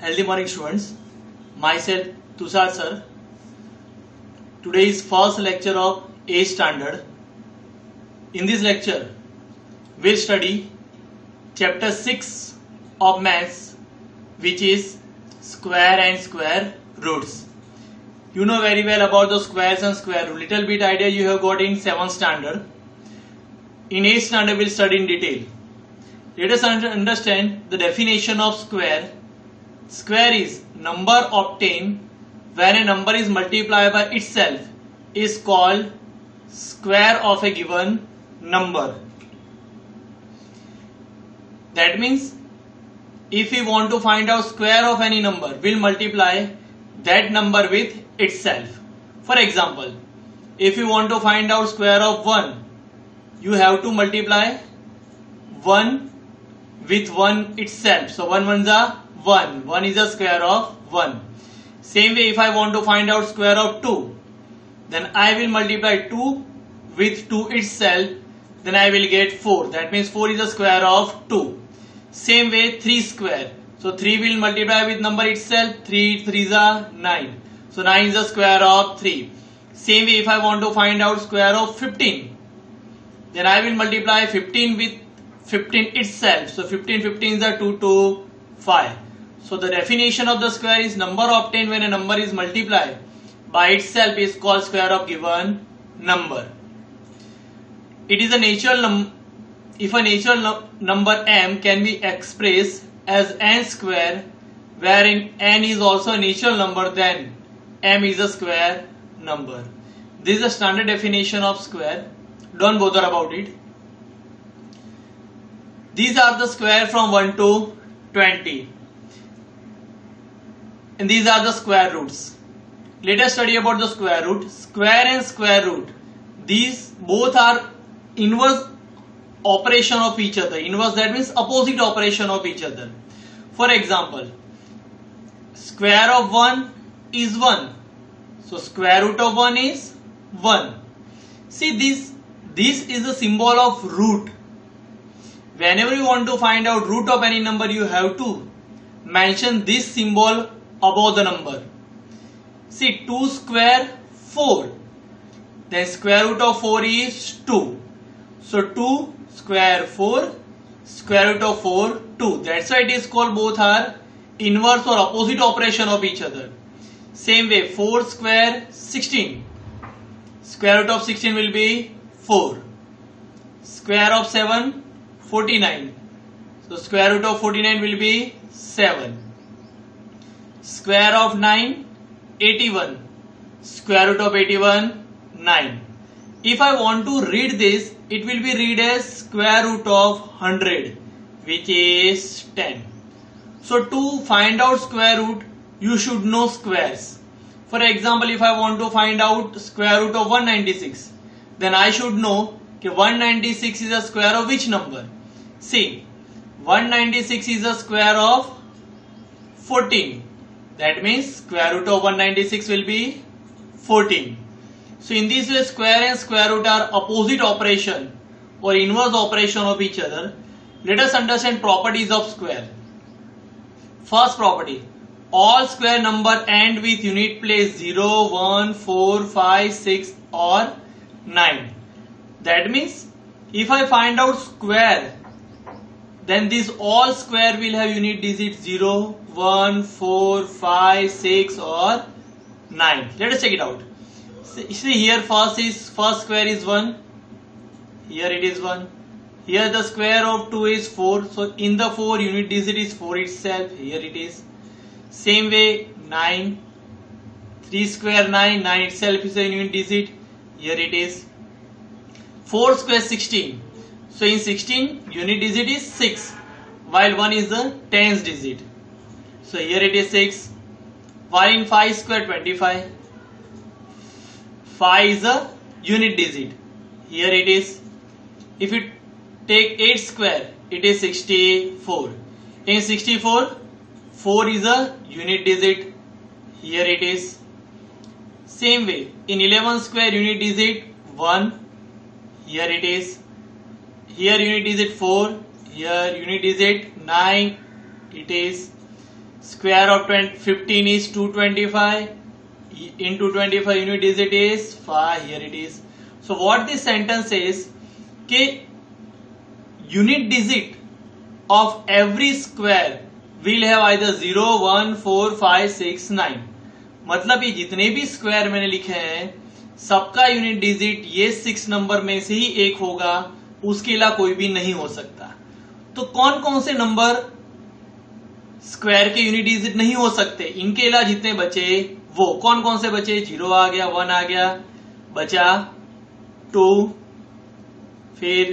Healthy morning, students. Myself Tushar sir. Today is first lecture of 8th standard. In this lecture, we'll study chapter 6 of maths, which is square and square roots. You know very well about the squares and square root. Little bit idea you have got in 7th standard. In 8th standard, we'll study in detail. Let us understand the definition of square. Square is number obtained when a number is multiplied by itself is called square of a given number. That means if we want to find out square of any number, we'll multiply that number with itself. For example, if you want to find out square of 1, you have to multiply 1 with 1 itself. So 1 ones are 1. 1 is the square of 1. Same way, if I want to find out square of 2, then I will multiply 2 with 2 itself. Then I will get 4. That means 4 is the square of 2. Same way, 3 square. So 3 will multiply with number itself. 3 3s are 9. So 9 is the square of 3. Same way, if I want to find out square of 15, then I will multiply 15 with 15 itself. So 15 15s are 2 to 5. So the definition of the square is number obtained when a number is multiplied by itself is called square of given number. It is a natural number. If a natural number m can be expressed as n square, wherein n is also a natural number, then m is a square number. This is a standard definition of square. Don't bother about it. These are the square from 1 to 20. And these are the square roots. Let us study about the square root. Square and square root, these both are inverse operation of each other. Inverse, that means opposite operation of each other. For example, square of 1 is 1. So square root of 1 is 1. See, this is the symbol of root. Whenever you want to find out root of any number, you have to mention this symbol above the number. See, 2 square 4. Then square root of 4 is 2. So 2 square 4, square root of 4 2. That's why it is called, both are inverse or opposite operation of each other. Same way, 4 square 16. Square root of 16 will be 4. Square of 7 49. So square root of 49 will be 7. Square of 9 81. Square root of 81 9. If I want to read this, it will be read as square root of 100, which is 10. So to find out square root, you should know squares. For example, if I want to find out square root of 196, then I should know that 196 is a square of which number? See, 196 is a square of 14. That means square root of 196 will be 14. So in this way, square and square root are opposite operation or inverse operation of each other. Let us understand properties of square. First property, all square number end with unit place 0, 1, 4, 5, 6 or 9. That means if I find out square, then this all square will have unit digit 0, 1, 4, 5, 6 or 9. Let us check it out. See here, first square is 1. Here it is 1. Here the square of 2 is 4. So in the 4 unit digit is 4 itself. Here it is. Same way 9. 3 square 9. 9 itself is a unit digit. Here it is. 4 square 16. So in 16 unit digit is 6. While 1 is the tens digit. So here it is 6. While in 5 square 25. 5 is a unit digit. Here it is. If you take 8 square, it is 64. In 64, 4 is a unit digit. Here it is. Same way, in 11 square unit digit 1. Here it is. Here unit digit 4. Here unit digit 9. It is. Square of 15 is 225. In 225 unit digit is 5. Here it is. So what this sentence says कि unit digit of every square will have either 0, 1, 4, 5, 6, 9. मतलब ये जितने भी square मैंने लिखे हैं सबका unit digit ये 6 नंबर में से ही एक होगा, उसके अलावा कोई भी नहीं हो सकता। तो कौन कौन से नंबर स्क्वायर के यूनिट डिजिट नहीं हो सकते, इनके अलावा जितने बचे वो कौन कौन से बचे? 0 आ गया, 1 आ गया, बचा 2, फिर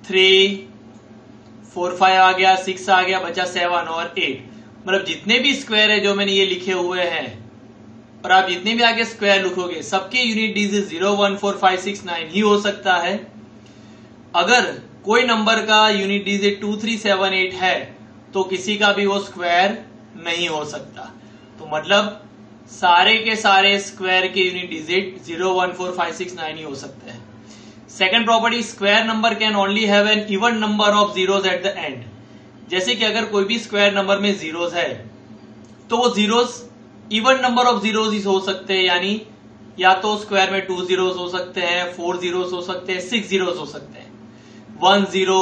3, 4, 5 आ गया, 6 आ गया, बचा 7 और 8। मतलब जितने भी स्क्वायर है जो मैंने ये लिखे हुए हैं और आप जितने भी आगे स्क्वायर लिखोगे सबके यूनिट डिजिट 0, 1, 4, 5, 6, 9 ही हो सकता है। अगर कोई नंबर का यूनिट डिजिट 2, 3, 7, 8 है तो किसी का भी वो स्क्वायर नहीं हो सकता। तो मतलब सारे के सारे स्क्वायर के यूनिट डिजिट 0, 1, 4, 5, 6, 9 ही हो सकते हैं। Second property, square number can only have an even number of zeros at the end. जैसे कि अगर कोई भी स्क्वायर नंबर में जीरोस है तो वो zeros even number of zeros ही हो सकते हैं, यानी या तो स्क्वायर में 2 जीरोस हो सकते हैं, 4 जीरोस हो सकते हैं, 6 जीरोस हो सकते हैं, 1 0,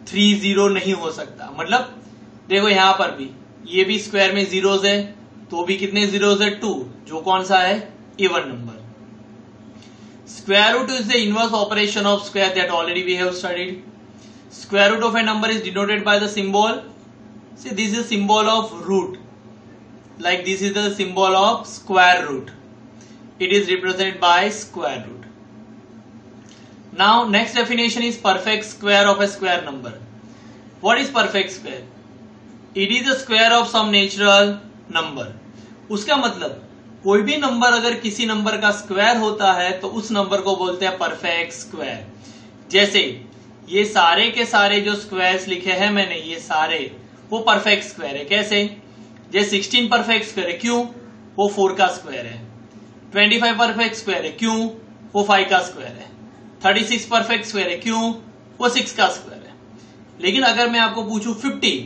3 0 नहीं हो सकता। मतलब देखो यहां पर भी ये भी स्क्वायर में जीरोस है तो भी कितने जीरोस है? 2, जो कौन सा है? Even number. Square root is the inverse operation of square that already we have studied. Square root of a number is denoted by the symbol. See, this is symbol of root. Like this is the symbol of square root. It is represented by square root. Now, next definition is perfect square of a square number. What is perfect square? It is the square of some natural number. उसका मतलब कोई भी number अगर किसी number का square होता है तो उस नंबर को बोलते हैं परफेक्ट स्क्वायर। जैसे ये सारे के सारे जो स्क्वायर्स लिखे हैं मैंने, ये सारे वो परफेक्ट स्क्वायर है। कैसे? जैसे 16 परफेक्ट स्क्वायर है, क्यों? वो 4 का स्क्वायर है। 25 परफेक्ट स्क्वायर है, क्यों? वो 5 का स्क्वायर है। 36 परफेक्ट स्क्वायर है, क्यों? वो 6 का स्क्वायर है। लेकिन अगर मैं आपको पूछूं 50,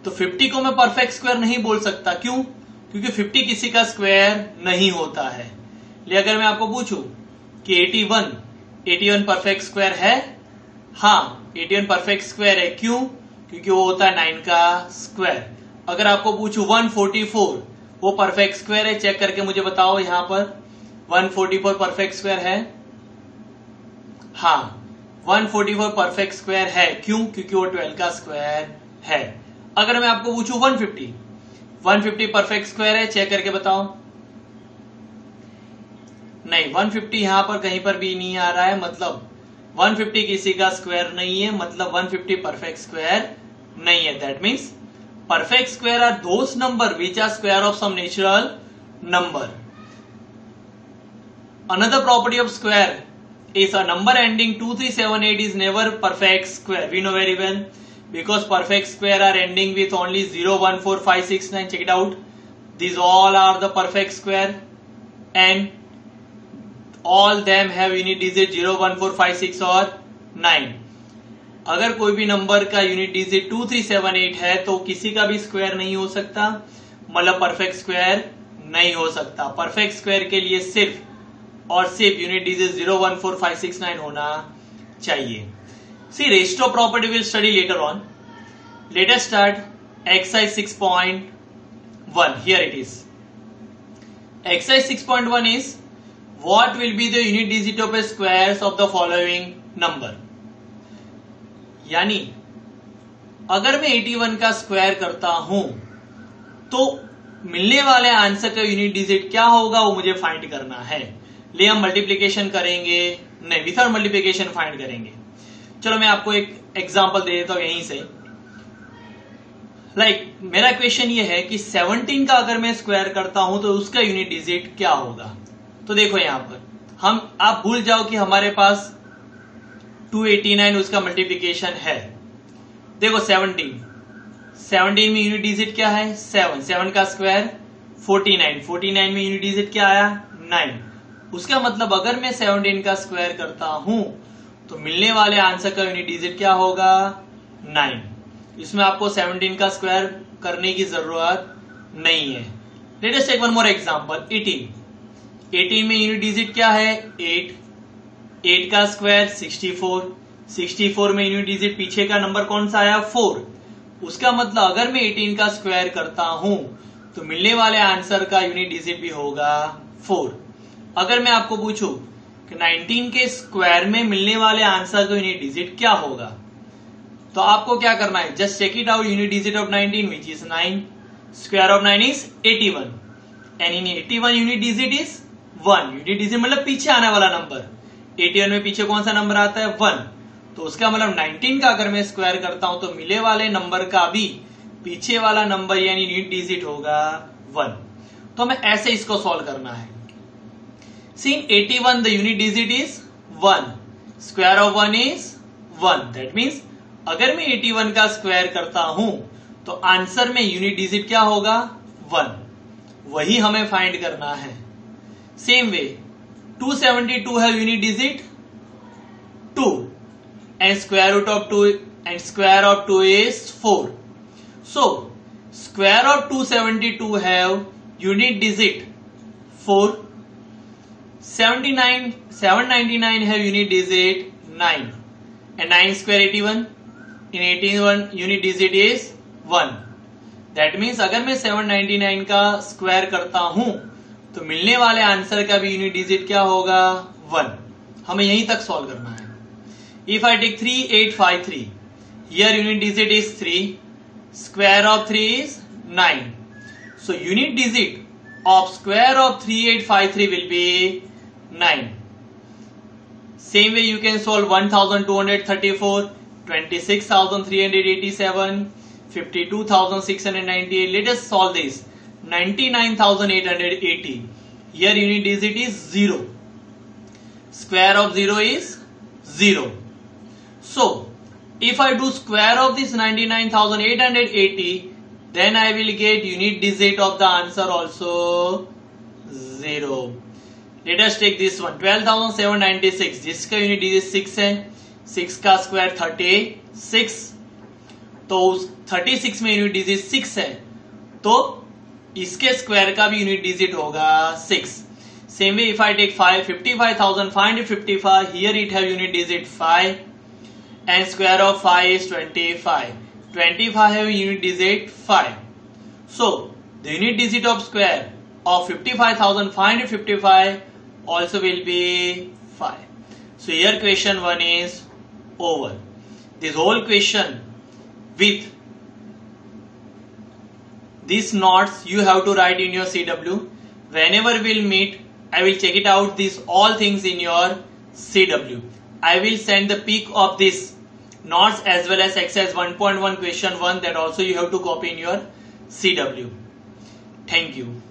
तो 50 को मैं परफेक्ट स्क्वायर नहीं बोल सकता। क्यों? क्योंकि 50 किसी का स्क्वायर नहीं होता है। लेकिन अगर मैं आपको पूछूं कि 81 परफेक्ट स्क्वायर है, हाँ 81 परफेक्ट स्क्वायर है। क्यों? क्योंकि वो होता है 9 का स्क्वायर। अगर आपको पूछूं 144 वो परफेक्ट स्क्वायर है, चेक करके मुझे बताओ यहां पर 144 परफेक्ट स्क्वायर है? हाँ 144 परफेक्ट स्क्वायर है। क्यों? क्योंकि वो 12 का स्क्वायर है। अगर मैं आपको पूछूं 150 परफेक्ट स्क्वायर है, चेक करके बताओ। नहीं, 150 यहां पर कहीं पर भी नहीं आ रहा है, मतलब 150 किसी का स्क्वायर नहीं है, मतलब 150 परफेक्ट स्क्वायर नहीं है। That means perfect square are those number which are square of some natural number. Another property of square is a number ending 2, 3, 7, 8 is never perfect square. We know very well because perfect square are ending with only 0, 1, 4, 5, 6, 9. Check it out. These all are the perfect square and all them have unit digit 0, 1, 4, 5, 6 और 9. अगर कोई भी number का unit digit 2, 3, 7, 8 है तो किसी का भी स्क्वायर नहीं हो सकता, मतलब परफेक्ट स्क्वायर नहीं हो सकता। परफेक्ट स्क्वायर के लिए सिर्फ और सिर्फ यूनिट डिजिट 0, 1, 4, 5, 6, 9 होना चाहिए। C ratio property will study later on. Let us start exercise 6.1. Here it is. Exercise 6.1 is what will be the unit digit of a squares of the following number. यानी अगर मैं 81 का square करता हूं तो मिलने वाले आंसर का यूनिट डिजिट क्या होगा वो मुझे फाइंड करना है। ले हम मल्टीप्लीकेशन करेंगे, नहीं विथआउट मल्टीप्लीकेशन फाइंड करेंगे। चलो मैं आपको एक एग्जांपल दे देता हूं यहीं से। मेरा क्वेश्चन ये है कि 17 का अगर मैं स्क्वायर करता हूं तो उसका यूनिट डिजिट क्या होगा। तो देखो यहां पर आप भूल जाओ कि हमारे पास 289 उसका मल्टीप्लीकेशन है। देखो 17 में यूनिट डिजिट क्या है? 7 का स्क्वायर 49 में यूनिट डिजिट क्या आया? 9। उसका मतलब अगर मैं 17 का स्क्वायर करता हूं तो मिलने वाले आंसर का यूनिट डिजिट क्या होगा? 9। इसमें आपको 17 का स्क्वायर करने की जरूरत नहीं है। Let us take one more example 18। 18 में यूनिट डिजिट क्या है 8। 8 का स्क्वायर 64। 64 में यूनिट डिजिट पीछे का नंबर कौन सा आया 4। उसका मतलब अगर मैं 18 का स्क्वायर करता हूं तो मिलने वाले आंसर का यूनिट डिजिट भी होगा 4। अगर मैं आपको पूछूं कि 19 के स्क्वायर में मिलने वाले आंसर का यूनिट डिजिट क्या होगा, तो आपको क्या करना है, just check it out. Unit digit of 19 which is 9, square of 9 is 81 and in 81 unit digit is 1। Unit digit मतलब पीछे आने वाला नंबर। 81 में पीछे कौन सा नंबर आता है 1, तो उसका मतलब 19 का अगर मैं स्क्वायर करता हूं तो मिले वाले नंबर का भी पीछे वाला नंबर यानी यूनिट डिजिट होगा 1। तो हमें ऐसे इसको सॉल्व करना है। सी इन 81 the unit digit is 1, square of 1 is 1। That means अगर मैं 81 का स्क्वायर करता हूं तो आंसर में यूनिट डिजिट क्या होगा 1। वही हमें फाइंड करना है। सेम वे 272 है unit digit 2 and square root of 2 and square of 2 is 4. So square of 272 have unit digit 4. 799 have unit digit 9 and 9 square 81. In 81 unit digit is 1. That means अगर मैं 799 का स्क्वायर करता हूं तो मिलने वाले आंसर का भी यूनिट डिजिट क्या होगा 1। हमें यहीं तक सॉल्व करना है। If I take 3853, here unit digit is 3, square of 3 is 9. So unit digit of square of 3853 will be 9. Same way you can solve 1234, 26,387, 52,698. Let us solve this. 99,880. Here unit digit is 0. Square of 0 is 0. So, if I do square of this 99,880, then I will get unit digit of the answer also 0. Let us take this one 12,796, जिसका unit digit 6 है। 6 का square 36, तो 36 में unit digit 6 है तो इसके square का भी यूनिट डिजिट होगा 6। Same way if I take 55,555, here it have unit digit 5 and square of 5 is 25. 25 have unit digit 5. So the unit digit of square of 55,555 also will be 5. So here question 1 is over. This whole question with these notes you have to write in your CW. Whenever we'll meet, I will check it out these all things in your CW. I will send the pic of this notes as well as exercise 1.1 question 1 that also you have to copy in your CW. Thank you.